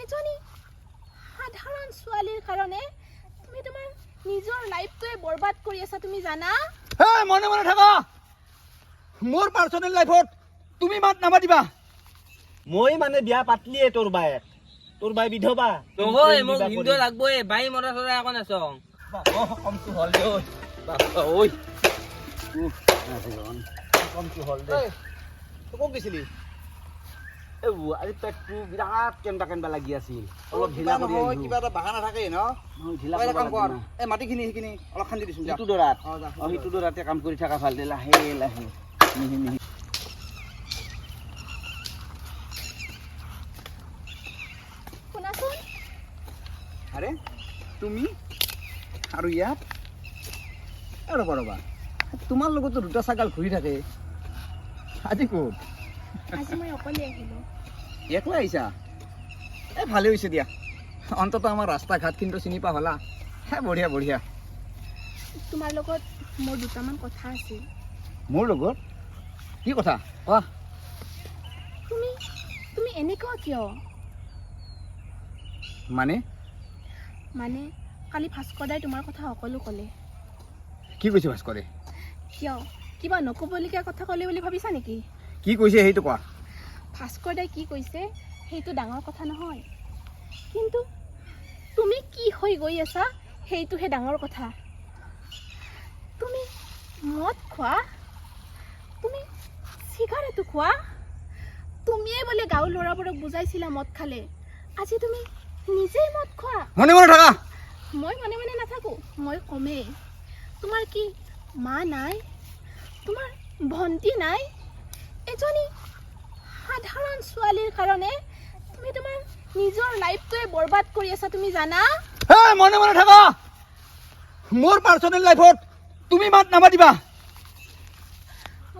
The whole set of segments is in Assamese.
এজনী সাধাৰণ ছোৱালীৰ কাৰণে তুমি তোমাৰ নিজৰ লাইফটোৱে বৰবাদ কৰি আছা তুমি জানা? হে মনে মনে থাকা। মোৰ পাৰ্সোনেল লাইফত তুমি মাত নামাতিবা। মই মানে বিয়া পাতলিয়ে তোৰ বাই বিধৱা নহয় মোক হিন্দু লাগবই বাই মৰা চৰা একো নাচং কমটো হল দে বাবা ঐ কমটো হল দে তই ক'ত গৈছিলি? আজি পেটটো বিৰাট কেনবা লাগি আছিল অলপ ঢিলা কৰি আহিলো। কিবা এটা বাহানা থাকে ন? ঢিলা এটা কাম কৰ, কৰি এই মাটিখিনি সেইখিনি অলপ খান্দি দিছো। সিটো দৰাত যা। সিটো দৰাতে কাম কৰি থকা ভাল দে লাহে লাহে মিহি মিহি। শুনাচোন, আৰে তুমি আৰু ইয়াত ৰবা তোমাৰ লগতো দুটা ছাগাল ঘূৰি থাকে আজি ক'ত? আজি মই অকলে আহিলো। একলা আহিছা? এই ভালে হৈছে দিয়া, অন্তত আমাৰ ৰাস্তা ঘাট কিন্তু চিনি পা হলা। হে বঢ়িয়া বঢ়িয়া। তোমাৰ লগত মোৰ দুটামান কথা আছিল। মোৰ লগত কি কথা কোৱা? তুমি এনেকুৱা কিয়? মানে কালি ভাস্কৰদাই তোমাৰ কথা সকলো ক'লে। কি কৈছে ভাস্কৰে? কিয় কিবা নক'বলগীয়া কথা ক'লে বুলি ভাবিছা নেকি? কি কৈছে সেইটো কোৱা। ভাস্কৰদাই কি কৈছে সেইটো ডাঙৰ কথা নহয়, কিন্তু তুমি কি হৈ গৈ আছা সেইটোহে ডাঙৰ কথা। তুমি মদ খোৱা, তুমি চিগাৰেটো খোৱা, তুমিয়ে বোলে গাঁৱৰ ল'ৰাবোৰক বুজাইছিলা মদ খালে, আজি তুমি নিজেই মদ খোৱা। মনে মনে থাকা। মই মনে মনে নাথাকো, মই কমেই। তোমাৰ কি মা নাই? তোমাৰ ভণ্টি নাই? এজনী সাধাৰণ ছোৱালীৰ কাৰণে তুমি তোমাৰ নিজৰ লাইফটোৱে বৰবাদ কৰি আছা তুমি জানা? হে মনে মনে থাকা। মোৰ পাৰ্সোনেল লাইফত তুমি মাত নামাতিবা।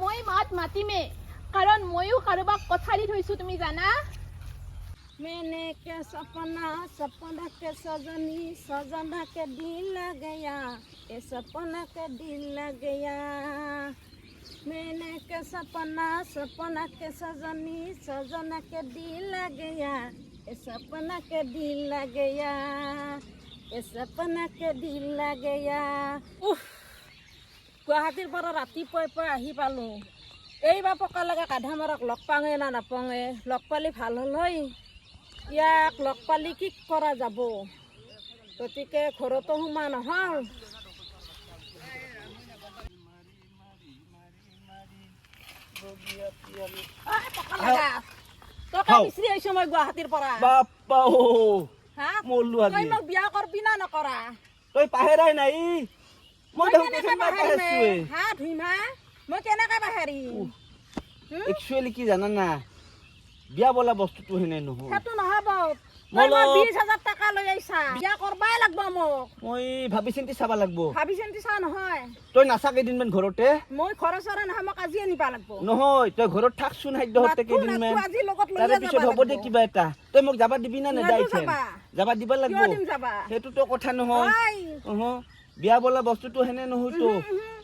মই মাত মাতিমেই, কাৰণ ময়ো কাৰোবাক কথা দি থৈছো তুমি জানা? मैंने क्या सपना के सजनी सजना के दिल लग गया, ये सपना के दिल लग गया। मैंने क्या सपना के सजनी सजना के दिल लग गया, ये सपना के दिल लग गया, ये सपना के दिल लग गया। গুৱাহাটীৰ পৰা ৰাতিপুৱাই আহি পালোঁ। এইবাৰ পকা লগা কাধামাৰক লগ পাঙে না নাপাঙে, লগ পালি ভাল হ'ল হয়। ইয়াক লগ পালি কি কৰা যাব, গতিকে ঘৰতো সোমা নহ'ল। বিচাৰি আহিছো মই গুৱাহাটীৰ পৰা। বাপ্পা ও হা মৰলো আজি। তই মোক বিয়া কৰবি না নকৰা? তই পাহেৰাই নাই মই দেখোন কেনেকে কেইদিনমান বাহাৰিম পাহেৰছোৱে। হা ধুইম হা মই কেনেকে বাহাৰিম? একচুৱেলি কি জানা না, বিয়া বোলা বস্তুটো হেনে নহয়। সেইটো নহ'ব। মই তই মোক 20,000 টকা লৈ আহিছা, বিয়া কৰবাই লাগব মোক। মই ভাবি চিন্তি চাবা লাগব। ভাবি চিন্তি চা নহয়, তই নাচা কেইদিনমান ঘৰতে মই ঘৰ চৰা নহয়, মোক আজিয়ে নিবা লাগব। নহয়, তই ঘৰত থাকচোন খাদ্যহতে কেইদিনমান, আজি লগত লৈ তাৰে পিছত হ'ব দে কিবা এটা। তই মোক যাবা দিবি না নেদা? যাবা দিবা লাগব, কিয় দিম যাবা? সেইটোতো কথা নহয়। বিয়া বোলা বস্তুটো হেনে নহয়তো,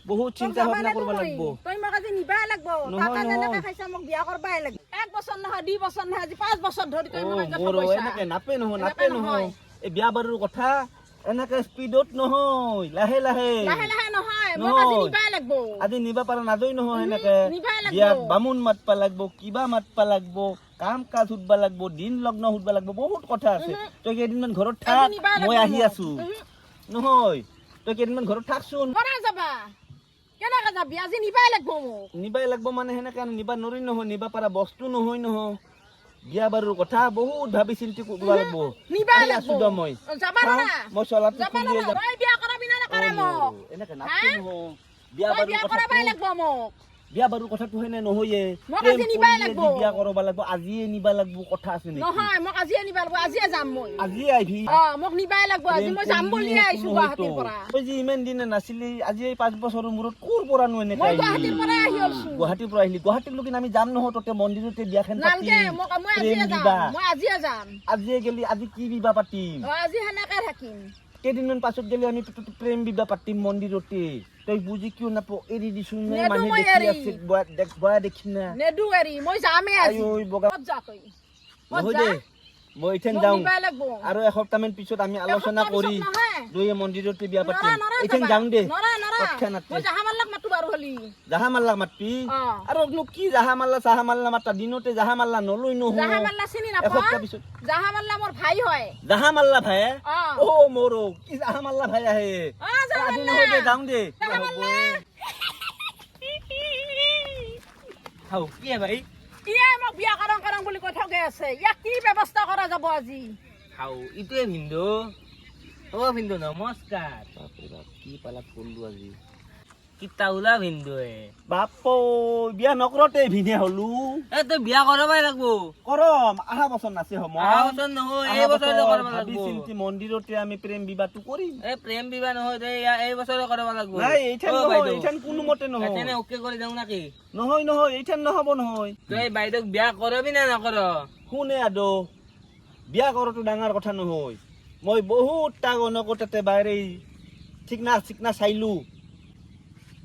বহুত চিন্তা ভাৱনা কৰিব লাগব। তই মোক আজি নিবাই লাগব। নহয়, টাকা যেনেকে নহয়। খাইছা মোক বিয়া কৰবাই লাগব। 1 বছৰ নহয়, 2 বছৰ নহয়, আজি 5 বছৰ ধৰি তই মোক ইজ্জত মোৰ কৰিছা। এনেকে নাপে নহয়, এনেকে নাপে নহয়। এই বিয়া বাৰুৰ কথা এনেকে স্পীডত নহয়, লাহে লাহে লাহে লাহে নহয়, মোক আজি নহয়। নিবাই লাগব। আজি নিবা পাৰা নাযায় নহয়। সেনেকে নিবাই লাগব। বিয়াত বামুণ মাতবা লাগব, কিবা মাতবা লাগব, কাম কাজ সুধবা লাগব, দিন লগ্ন সুধবা লাগব, বহুত কথা আছে। তই কেইদিনমান ঘৰত থাক, আজি নিবাই লাগব মই আহি মোক। আছো। নহয়, তই কেইদিনমান ঘৰত থাকচোন। কৰা যাবা, কেনেকে যাবি? আজি নিবাই লাগব মোক। নিবাই লাগব মানে সেনেকে নিবা নৰি নহয়, নিবা পাৰা বস্তু নহয় নহয়। বিয়া বাৰুৰ কথা বহুত ভাবি চিন্তি কৰিব লাগব। নিবাই আহি লাগব। আছো দ মই। যাবা না? মই চলাটো যাবা না? খুলিয়ে যাম। তই বিয়া কৰাবি না নকৰা মোক? এনেকে হা? নাপে নহয়। বিয়া তই বাৰুৰ বিয়া কথাটো কৰাবাই লাগব মোক। বিয়া বাৰুৰ কথাটো হেনে নহয়ে। মোক প্ৰেম আজি নিবাই কৰিলে লাগব। যি বিয়া কৰাবা লাগব, আজিয়ে নিবা লাগব, কথা আছে নেকি? নহয়, মোক আজিয়ে নিবা লাগব, আজিয়ে যাম মই। আজিয়ে আহিবি। মোক নিবাই লাগব, আজি মই যাম বুলিয়ে আহিছো গুৱাহাটীৰ পৰা। তই যি ইমান দিনে নাছিলি, আজি এই 5 বছৰৰ মূৰত ক'ৰ পৰানো এনেকে মই আহিলি? গুৱাহাটীৰ পৰাই আহি আছো। গুৱাহাটীৰ পৰা আহিলি, গুৱাহাটীৰ লৈকে আমি যাম নহয়, ততে মন্দিৰতে বিয়াখন পাতিম। নালগে, মই আজিয়ে প্ৰেম যাম, বিবাহ। মই আজিয়ে যাম। আজিয়ে গেলি আজি কি বিবাহ পাতিম? আজি সেনেকে থাকিম। কেইদিনমান পাছত গেলি আমি প্ৰেম বিবাহ পাতিম মন্দিৰতে। তই বুজি কিয় নাপাৱ? এৰি দিছো নেদো মানুহে মই দেখি এৰি। আছে, বয়া দেখি না। নেদু এৰি, মই যামেই আজি। আইঐ বগা ক'ত যা তই? ক'ত নহয় যা? দে, মই ইথেন মোক যাওঁ দিবাই লাগব আৰু এসপ্তাহমান পিছত আমি আলোচনা এসপ্তাহ কৰি পিছত নহয়। দুয়ে মন্দিৰতে বিয়া পাতিম নৰা নৰা ইথেন যাবা। যাওঁ দে নৰা নৰা তৎক্ষণাতে। মই জাহামাল্লাক মাতো বাৰু হলি জাহা মাল্লা মাতবি অ আৰু নো কি জাহা মাল্লা চাহা মাল্লা মাতা দিনতে জাহা মাল্লা নলৈ নহো জাহামাল্লা চিনি নাপা এসপ্তাহ পিছত জাহামাল্লা মোৰ ভাই হয় জাহা মাল্লা ভাই অ ও মোৰো কি জাহা মাল্লা ভাই আহে অ আজি জাহামাল্লা নহয় দে যাওঁ দে জাহামাল্লা হাও কি হে ভাই ইয়ে মোক বিয়া কৰং বুলি কৈ থগে আছে ইয়াক কি ব্যৱস্থা কৰা যাব আজি হাও ইটোৱে ভিন্দু অ ভিন্দু নমস্কাৰ বাপৰে বাপ কি পালাত পৰলো আজি কিতা ওলা ভিন্দুৱে বাপো বিয়া নকৰতে ভিনে হলো এ তই বিয়া কৰাবই লাগবো কৰম আহা বছৰ নাছে সময় অহা বছৰ নহয় এই বছৰতে কৰাব ভাবি লাগবো চিন্তি মন্দিৰতে আমি প্ৰেম বিবাহটো কৰিম এই প্ৰেম বিবাহ নহয় তই এই বছৰে কৰাব লাগবো নাই এইঠান অ, নহয় বাইদেউ। এইঠান কোনো মতে নহয় এতেনে অকে কৰি যাওঁ নাকি নহয় নহয় এইঠান নহব নহয় তই বাইদেউক বিয়া কৰবি না নকৰ শুনে আদো বিয়া কৰাটো ডাঙৰ কথা নহয় মই বহুত টাগনকো তাতে বাইৰে ঠিকনা চাইলো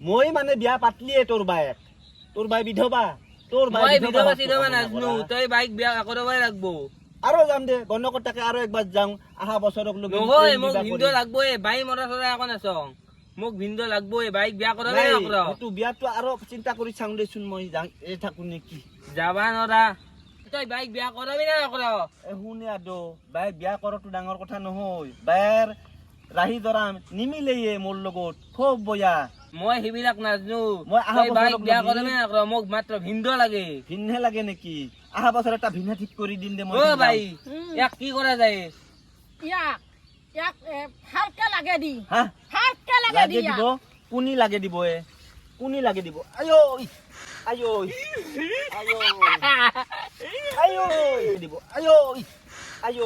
মই মানে বিয়া পাতলিয়ে তোৰ বাই বিধৱা তোৰ বাই মই বিধৱা বিধৱা নাজনো তই বাইক বিয়া কৰাবই লাগবো আৰু যাম দে গণকত তাকে আৰু একবাৰ যাওঁ আহা বছৰক লগি নহয় প্ৰেম মোক বিবাহ ভিন্দু কৰিম। লাগবই বাই মৰা চৰা একো নাচং মোক ভিন্দু লাগবই বাইক বিয়া কৰাবই নাই, নকৰ সেইটো বিয়াটো আৰু চিন্তা কৰি চাওঁ দেচোন মই থাকো নেকি যাবা নৰা তই বাইক বিয়া কৰাবি না নকৰ শুনে আদো বাই বিয়া কৰাটো ডাঙৰ কথা নহয় বায়েৰ ৰাহি দৰা নিমিলেয়ে মোৰ লগত খুব বয়া মই সেইবিলাক নাজনো মই আহা তই বাইক বছৰক বিয়া লগি- কৰাবি না নকৰ মোক মাত্ৰ ভিন্দু লাগে ভিনহে লাগে নেকি আহা বছৰ এটা ভিনা ঠিক কৰি দিম দে মই অ বাই উম। ইয়াক কি কৰা যায় ইয়াক ইয়াক ভালকে লাগে দি হা ভালকে লাগে দি লাগে দিব ইয়াক। কুনি লাগে দিব কুনি লাগে দিব আয় আয় আয় আয় দিব আয় আয় আয়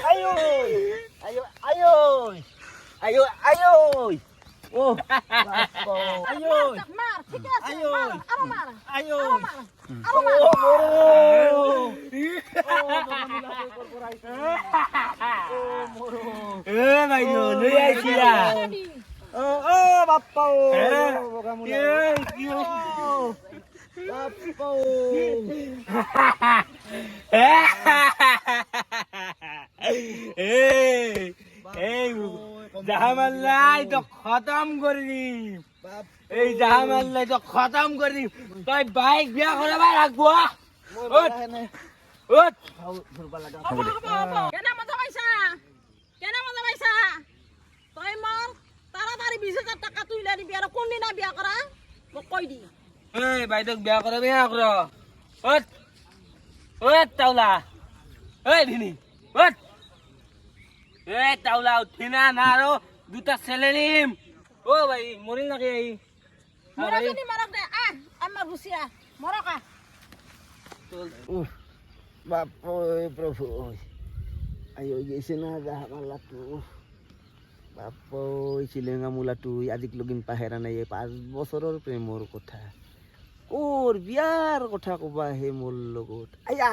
আয় আয় আয় আয় আয় ও বাপো আয় মাৰ ঠিকে আছে আয়ো। মাৰ আৰু মাৰ আয় আৰু মাৰ ও মোৰো এ বাইদেউ লৈ আহিছিলা দি। ও বাপ্পা এই জাহামাল্লাই তো খতম করে দিম এই জাহামাল্লাই তো খতম করে দিম তই বাইক বিয়া করাবা লাগবো উঠ হ'ব, হ'ব, হ'ব। কেনে মজা পাইছা কেনে মজা পাইছা তই মোৰ তাড়াতাড়ি 20,000 টকা তুলি দিবি আৰু কোনদিনা বিয়া কৰা মোক কৈ দি এই বাইদেউক বিয়া কৰাবি না নকৰ উঠ উঠ টাউলা এই ভিনি উঠ এই টাউলা উঠি না আৰু দুটা ছেলে নিম অ ভাই মৰিল নাকি এই মৰজনী মৰক দে আহ আমাৰ গুচিয়া মৰক আহ বাপো প্ৰভু আয় গৈছে না যাহা মাল্লাটো বাপো চিলেঙা মূলাটো আজিক লগিন পাহেৰা নাই 5 বছৰৰ প্ৰেমৰ কথা ওর বিয়ার কথা কবা হে মোর লগত আয়া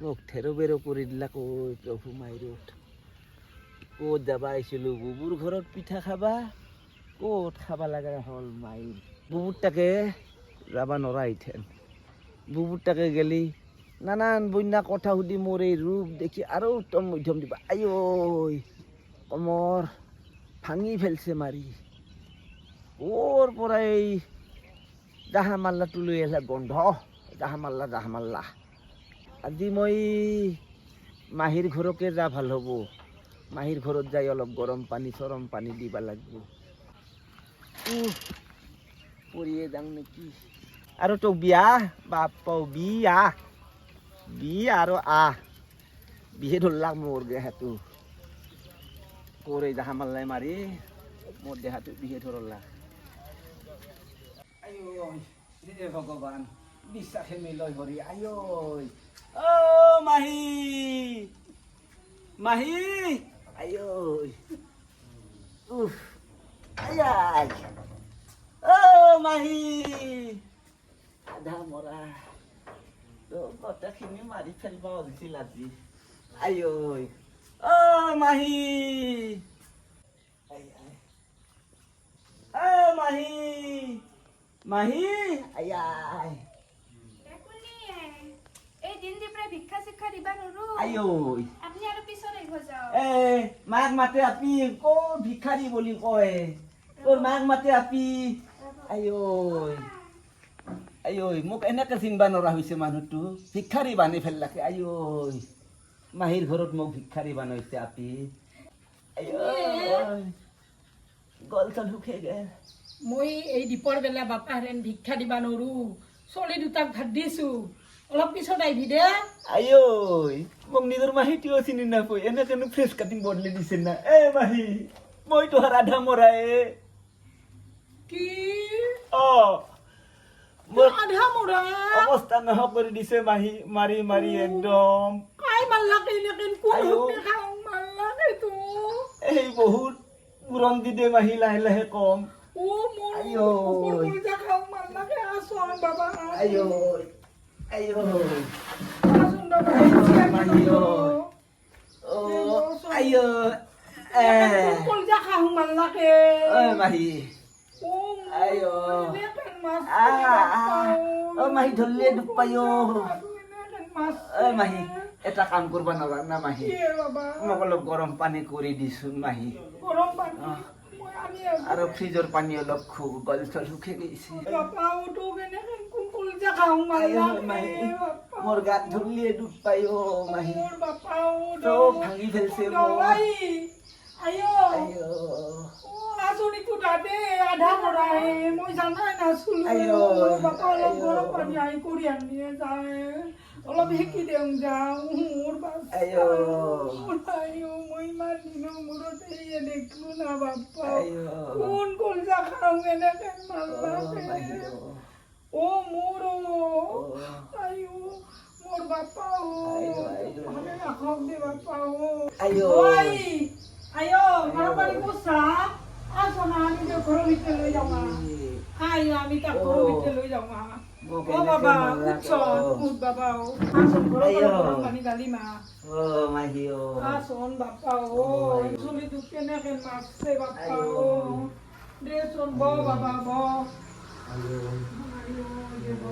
মোক থেরো বেরো করে দিলা কই প্রভু মাইরত ক'ত যাবা আইছিলো বুবুর ঘৰত পিঠা খাবা ক'ত খাবা লাগা হল মাইর বুবুর তাকে যাবা নরা আইথেন বুবুর তাকে গেলি নানান বন্যা কথা সুধি মোর এই রূপ দেখি আরো উত্তম মধ্যম দিবা আয় কমর ভাঙি ফেলছে মারি ওর পরে জাহা মাল্লাটো লৈ আহিলে গন্ধ জাহা মাল্লা আজি মই মাহীৰ ঘৰকে যা ভাল হ'ব মাহীৰ ঘৰত যাই অলপ গৰম পানী চৰম পানী দিবা লাগিব পৰিয়ে যাওঁ নেকি আৰু তো বিয়া বাপ বিয়া আৰু বিহে ধৰলাক মোৰ দেহাটো কৰে জাহা মাল্লাই মাৰি মোৰ দেহাটো বিহে ধৰলাক হে ভগৱান বিশ্বাসে মিলয় হৰি আয় ও মাহী আয় আয় ও মাহী আধা মৰা গোটেইখিনি মাৰি ফেলব হৈছিল আজি আয় ও মাহী ও মাহী আয়াই দিবা নৰো আইঐ আপনি আৰু পিছত আহিব যাওক এ মাক মাতে আপি ক ভিখাৰী বুলি কয় তোৰ মাক মাতে আপি আইঐ আইঐ মোক এনেকে চিনবা নৰা হৈছে মানুহটো ভিখাৰী বানি ফেললাকে আইঐ মাহীৰ ঘৰত মোক ভিখাৰী বানাইছে আপি আইঐ গল চল সুখে গেল মই এই দীপৰ বেলা বাপা হেৰেন ভিক্ষা দিবা নৰো চলি দুটাক ভাত দিছো অলপ পিছত আহিবি দে আইঐ মোক নিজৰ মাহীটিও চিনি নাপায় এনেকেনো ফ্ৰেছ কাটিং বদলি দিছে না এ মাহী মই তোহাৰ আধা মৰায়ে কি অ মোৰ আধা মৰা অৱস্থা নোহোৱা কৰি দিছে মাহী মাৰি মাৰি একদম কাই মাল্লাকে এনেকেন কোন আইও। হুকনে খাওঁ মাল্লাকে তো এই বহুত বুৰঞ্জী দে মাহী লাহে লাহে কম ও মোৰ আইও। কুকুৰ কলিজা খাওঁ মাল্লাকে আসন বাবা আইঐ আইঐ আসন বাবা মাহী ঐ অ আইঐ এ কুকুৰ কলিজা খাওঁ মাল্লাকে ঐ মাহী ও আইও। এনেকেন মাছ অ মাহী ধৰলিয়ে দুখ পাই অ মাহী এটা কাম কৰবা নোৱাৰা না মাহী বাবা মোক অলপ গৰম পানী কৰি দিছোন মাহী গৰম পানী অহ। মই আনি আছো আৰু ফ্ৰিজৰ পানী অলপ গল চল শুকে গৈছে বাপাও তো কেনেকে কোন কলিজা খাওঁ আইও মাল্লাকে মাহী বাপা মোৰ গাত ধৰলিয়ে দুখ পাই অ মাহী মোৰ বাপাও চব ভাঙি ফেলছে মোৰ আইও আইও আজনীটো দাদে আধা মৰাই মই জানাই নাছিলো আইও, বাপা অলপ আইও। গৰম পানী আহি কৰি আনিয়ে যায় অলপ শিকি দেওঁ যাওঁ মোৰ আইও। আইও মই ইমান দিনৰ মূৰত এয়ে দেখিলো না বাপা আইও। কোন কলজা খাওঁ এনেকে অ মাল্লাকে মাহী ও মোৰ অ আইও মোৰ বাপাও আইও, আইও। ভালে ৰাখক দে বাপাও আইও ওই আইও ঘৰৰ বাৰী কোচা আসনা আমি যে ঘৰৰ ভিতৰে লৈ যাওঁ আইও আমি তাক ঘৰৰ ভিতৰে লৈ যাওঁ মোক ও এনেকে বাবা মাৰলাক, উঠছ অ। উঠ বাবা আসন ঘৰৰ আইও। গৰম পানী গালি মা অ মাহী অ আসন বাপা ও চলি তো কেনেকে মারছে বাপা ও দেচোন ব বাবা ব আইও আইও দে ব